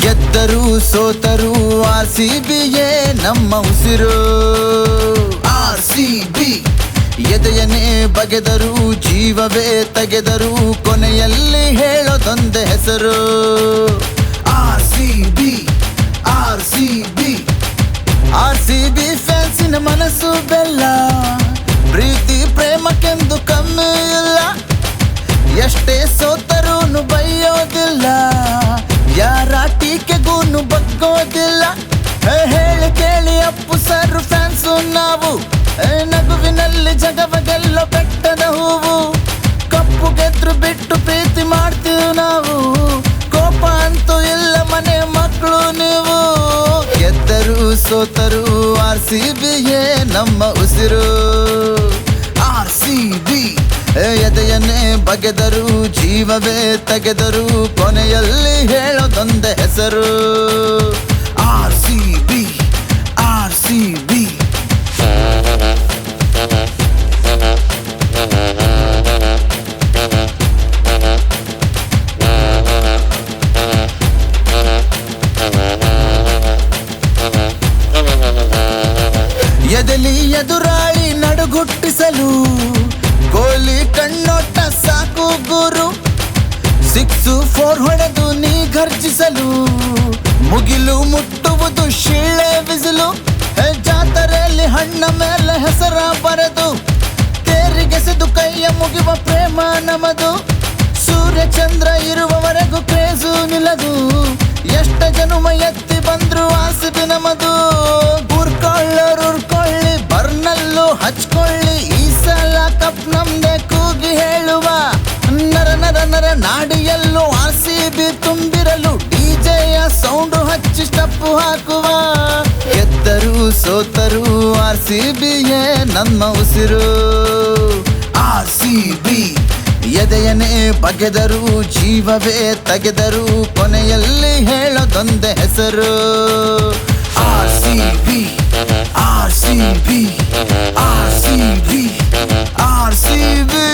ಗೆದ್ದರು ಸೋತರು ಆರ್ಸಿಬಿಯೇ ನಮ್ಮ ಉಸಿರು. ಆರ್ಸಿಬಿ ಎದೆಯನೇ ಬಗೆದರು, ಜೀವವೇ ತೆಗೆದರು, ಕೊನೆಯಲ್ಲಿ ಹೇಳೋದೊಂದೇ ಹೆಸರು. ಆರ್ಸಿಬಿ ಆರ್ಸಿಬಿ ಆರ್ಸಿಬಿ ಫ್ಯಾನ್ಸಿನ ಮನಸ್ಸು ಬೆಲ್ಲ, ಪ್ರೀತಿ ಪ್ರೇಮಕ್ಕೆಂದು ಕಮ್ಮಿ ಇಲ್ಲ. ಎಷ್ಟೇ ಸೋತರೂನು ಬೈಯೋದಿಲ್ಲ, ಯಾರ ಟೀಕೆಗೂನು ಬಗ್ಗೋದಿಲ್ಲ. ಹೇಳಿ ಕೇಳಿ ಅಪ್ಪು ಸರ್ ಫ್ಯಾನ್ಸು ನಾವು, ನಗುವಿನಲ್ಲಿ ಜಗವ ಗೆಲ್ಲೋ ಬೆಟ್ಟದ ಹೂವು. ಕಪ್ಪು ಗೆದ್ರು ಬಿಟ್ಟು ಪ್ರೀತಿ ಮಾಡ್ತೀವಿ ನಾವು, ಕೋಪ ಅಂತೂ ಇಲ್ಲ ಮನೆ ಮಕ್ಕಳು ನೀವು. ಗೆದ್ದರು ಸೋತರು ಆರ್ಸಿಬಿಯೇ ನಮ್ಮ ಉಸಿರು. ಆರ್ಸಿಬಿ ಎದೆಯನ್ನೇ ಬಗೆದರು, ಜೀವವೇ ತೆಗೆದರು, ಕೊನೆಯಲ್ಲಿ ಹೇಳೋದೊಂದೇ ಹೆಸರು. ಆರ್ಸಿಬಿ ಆರ್ಸಿಬಿ ಎದೆಲಿ ಎದುರಾಳಿ ನಡುಗುಟ್ಟಿಸಲು, ಕೊಹ್ಲಿ ಕಣ್ಣೋಟ ಸಾಕು ಗುರು. 6-4 ಹೊಡೆದು ನೀ ಘರ್ಜಿಸಲು, ಮುಗಿಲು ಮುಟ್ಟುವುದು ಶಿಳ್ಳೆ ಬಿಸಿಲು. ಜಾತರೆಯಲ್ಲಿ ಹಣ್ಣ ಮೇಲೆ ಹೆಸರ ಬರೆದು, ತೇರಿಗೆಸೆದು ಕೈಯ ಮುಗಿವ ಪ್ರೇಮ ನಮದು. ಸೂರ್ಯ ಚಂದ್ರ ಇರುವವರೆಗೂ ಕ್ರೇಜು ನಿಲ್ಲದು, ಎಷ್ಟ ಜನುಮ ಎತ್ತಿ ಬಂದ್ರು ಆರ್ಸಿಬಿ ನಮದು. ಉರ್ಕೊಳ್ಳಿ ಬರ್ನಲ್ಲೂ ಹಚ್ಕೊಳ್ಳಿ, ಈ ಸಲ ಕಪ್ ನಮ್ದೆ ಕೂಗಿ ಹೇಳುವ. ನರ ನರ ನರ ನಾಡಿಯಲ್ಲೂ ಆರ್ಸಿಬಿ ತುಂಬಿರಲು, ಡಿಜೆಯ ಸೌಂಡು ಹಚ್ಚಿ ಸ್ಟೆಪ್ಪು ಹಾಕುವ. ಗೆದ್ದರು ಸೋತರು ಆರ್ಸಿಬಿಯೇ ನಮ್ಮ ಉಸಿರು. ಆರ್ಸಿಬಿ ಎದೆಯನೇ ಬಗೆದರು, ಜೀವವೇ ತೆಗೆದರು, ಕೊನೆಯಲ್ಲಿ ಹೇಳೋದೊಂದೇ ಹೆಸರು. RCB RCB RCB RCB